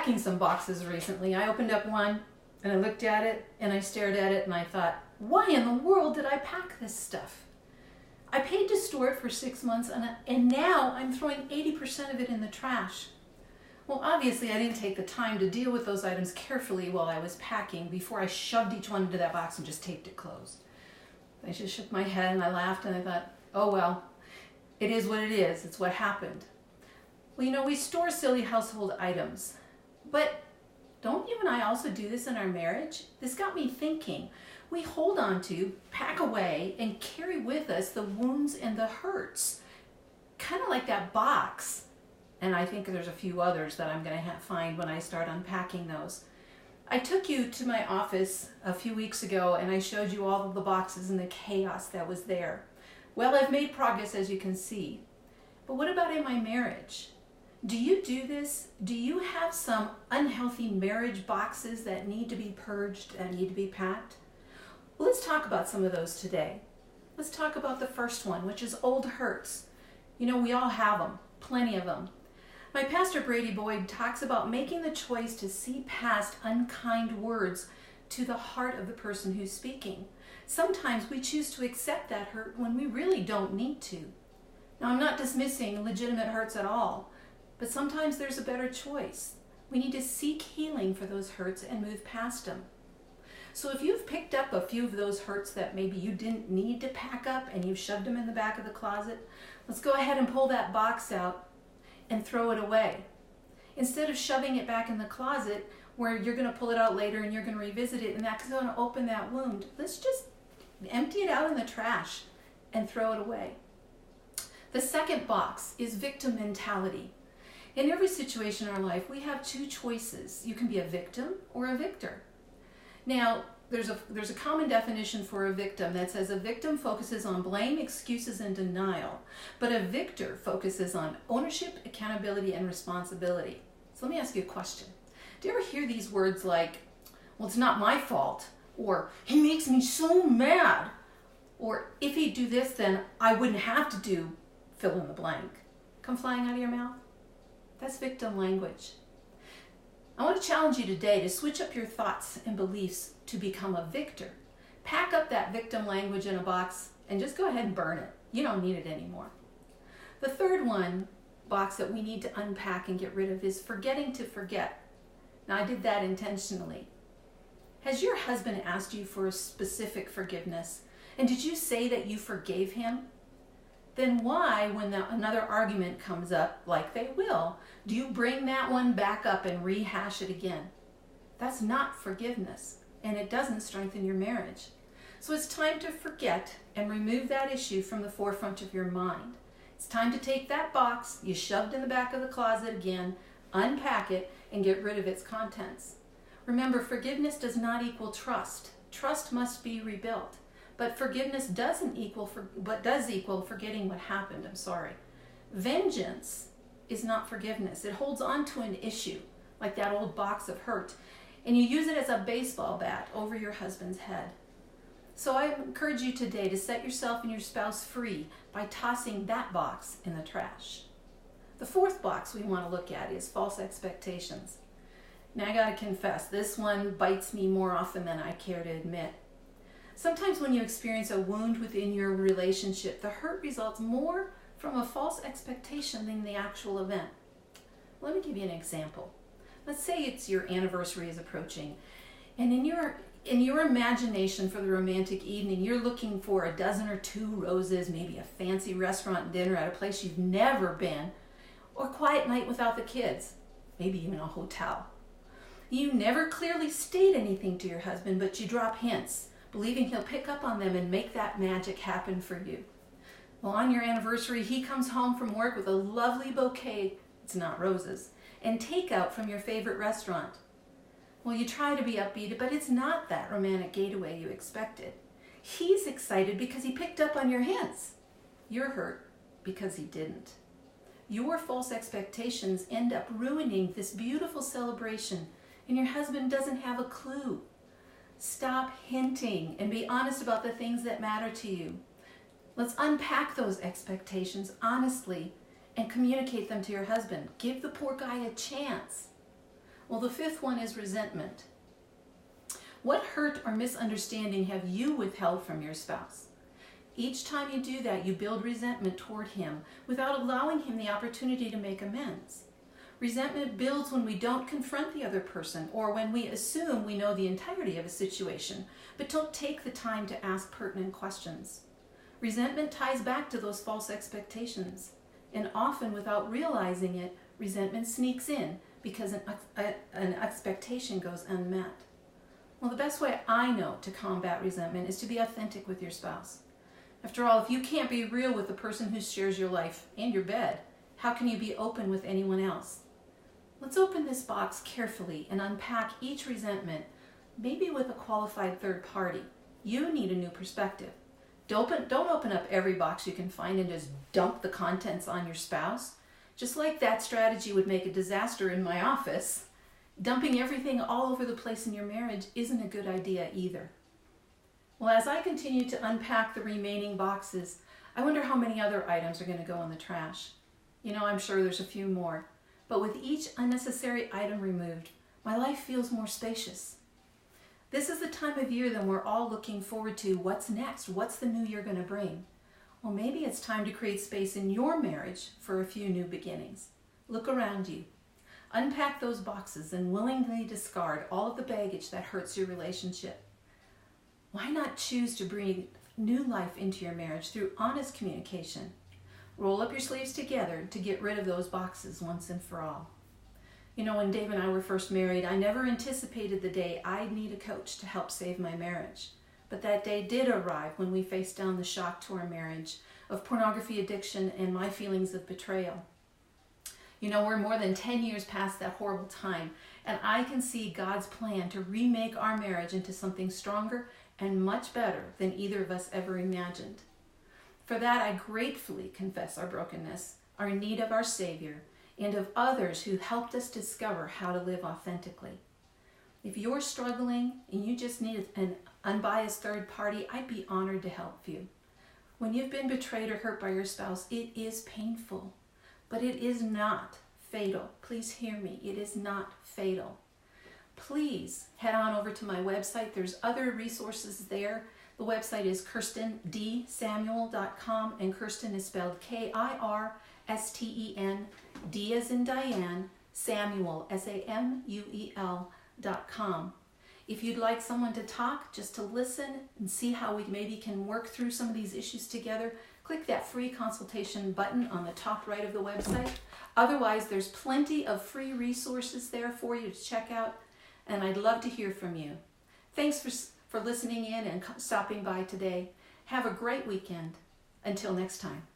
unpacking some boxes recently. I opened up one and I looked at it and I stared at it and I thought, why in the world did I pack this stuff? I paid to store it for 6 months and now I'm throwing 80% of it in the trash. Well, obviously I didn't take the time to deal with those items carefully while I was packing before I shoved each one into that box and just taped it closed. I just shook my head and I laughed and I thought, oh well, it is what it is. It's what happened. Well, you know, we store silly household items, but don't you and I also do this in our marriage? This got me thinking. We hold on to, pack away, and carry with us the wounds and the hurts. Kind of like that box. And I think there's a few others that I'm going to find when I start unpacking those. I took you to my office a few weeks ago and I showed you all of the boxes and the chaos that was there. Well, I've made progress, as you can see. But what about in my marriage? Do you do this? Do you have some unhealthy marriage boxes that need to be purged, that need to be packed? Well, let's talk about some of those today. Let's talk about the first one, which is old hurts. You know, we all have them, plenty of them. My pastor Brady Boyd talks about making the choice to see past unkind words to the heart of the person who's speaking. Sometimes we choose to accept that hurt when we really don't need to. Now, I'm not dismissing legitimate hurts at all, but sometimes there's a better choice. We need to seek healing for those hurts and move past them. So if you've picked up a few of those hurts that maybe you didn't need to pack up and you've shoved them in the back of the closet, let's go ahead and pull that box out and throw it away. Instead of shoving it back in the closet where you're going to pull it out later and you're going to revisit it and that's going to open that wound, let's just empty it out in the trash and throw it away. The second box is victim mentality. In every situation in our life, we have two choices. You can be a victim or a victor. Now, there's a common definition for a victim that says a victim focuses on blame, excuses, and denial, but a victor focuses on ownership, accountability, and responsibility. So let me ask you a question. Do you ever hear these words like, well, it's not my fault, or he makes me so mad, or if he'd do this, then I wouldn't have to do fill in the blank, come flying out of your mouth? That's victim language. I want to challenge you today to switch up your thoughts and beliefs to become a victor. Pack up that victim language in a box and just go ahead and burn it. You don't need it anymore. The third box that we need to unpack and get rid of is forgetting to forget. Now, I did that intentionally. Has your husband asked you for a specific forgiveness? And did you say that you forgave him? Then why, when another argument comes up, like they will, do you bring that one back up and rehash it again? That's not forgiveness, and it doesn't strengthen your marriage. So it's time to forget and remove that issue from the forefront of your mind. It's time to take that box you shoved in the back of the closet again, unpack it, and get rid of its contents. Remember, forgiveness does not equal trust. Trust must be rebuilt. But forgiveness does equal forgetting what happened. Vengeance is not forgiveness. It holds on to an issue, like that old box of hurt, and you use it as a baseball bat over your husband's head. So I encourage you today to set yourself and your spouse free by tossing that box in the trash. The fourth box we want to look at is false expectations. Now, I gotta confess, this one bites me more often than I care to admit. Sometimes when you experience a wound within your relationship, the hurt results more from a false expectation than the actual event. Let me give you an example. Let's say it's your anniversary is approaching, and in your imagination for the romantic evening, you're looking for a dozen or two roses, maybe a fancy restaurant dinner at a place you've never been, or a quiet night without the kids, maybe even a hotel. You never clearly state anything to your husband, but you drop hints, believing he'll pick up on them and make that magic happen for you. Well, on your anniversary, he comes home from work with a lovely bouquet, it's not roses, and takeout from your favorite restaurant. Well, you try to be upbeat, but it's not that romantic getaway you expected. He's excited because he picked up on your hints. You're hurt because he didn't. Your false expectations end up ruining this beautiful celebration, and your husband doesn't have a clue. Stop hinting and be honest about the things that matter to you. Let's unpack those expectations honestly and communicate them to your husband. Give the poor guy a chance. Well, the fifth one is resentment. What hurt or misunderstanding have you withheld from your spouse? Each time you do that, you build resentment toward him without allowing him the opportunity to make amends. Resentment builds when we don't confront the other person or when we assume we know the entirety of a situation, but don't take the time to ask pertinent questions. Resentment ties back to those false expectations, and often without realizing it, resentment sneaks in because an expectation goes unmet. Well, the best way I know to combat resentment is to be authentic with your spouse. After all, if you can't be real with the person who shares your life and your bed, how can you be open with anyone else? Let's open this box carefully and unpack each resentment, maybe with a qualified third party. You need a new perspective. Don't open up every box you can find and just dump the contents on your spouse. Just like that strategy would make a disaster in my office, dumping everything all over the place in your marriage isn't a good idea either. Well, as I continue to unpack the remaining boxes, I wonder how many other items are going to go in the trash. I'm sure there's a few more. But with each unnecessary item removed, my life feels more spacious. This is the time of year that we're all looking forward to what's next, what's the new year going to bring. Well, maybe it's time to create space in your marriage for a few new beginnings. Look around you. Unpack those boxes and willingly discard all of the baggage that hurts your relationship. Why not choose to breathe new life into your marriage through honest communication? Roll up your sleeves together to get rid of those boxes once and for all. When Dave and I were first married, I never anticipated the day I'd need a coach to help save my marriage. But that day did arrive when we faced down the shock to our marriage of pornography addiction and my feelings of betrayal. We're more than 10 years past that horrible time, and I can see God's plan to remake our marriage into something stronger and much better than either of us ever imagined. For that, I gratefully confess our brokenness, our need of our Savior, and of others who helped us discover how to live authentically. If you're struggling and you just need an unbiased third party, I'd be honored to help you. When you've been betrayed or hurt by your spouse, it is painful, but it is not fatal. Please hear me. It is not fatal. Please head on over to my website. There's other resources there. The website is KirstenDSamuel.com, and Kirsten is spelled Kirsten, D as in Diane, Samuel, SAMUEL.com. If you'd like someone to talk, just to listen and see how we maybe can work through some of these issues together, click that free consultation button on the top right of the website. Otherwise, there's plenty of free resources there for you to check out, and I'd love to hear from you. Thanks for listening in and stopping by today. Have a great weekend. Until next time.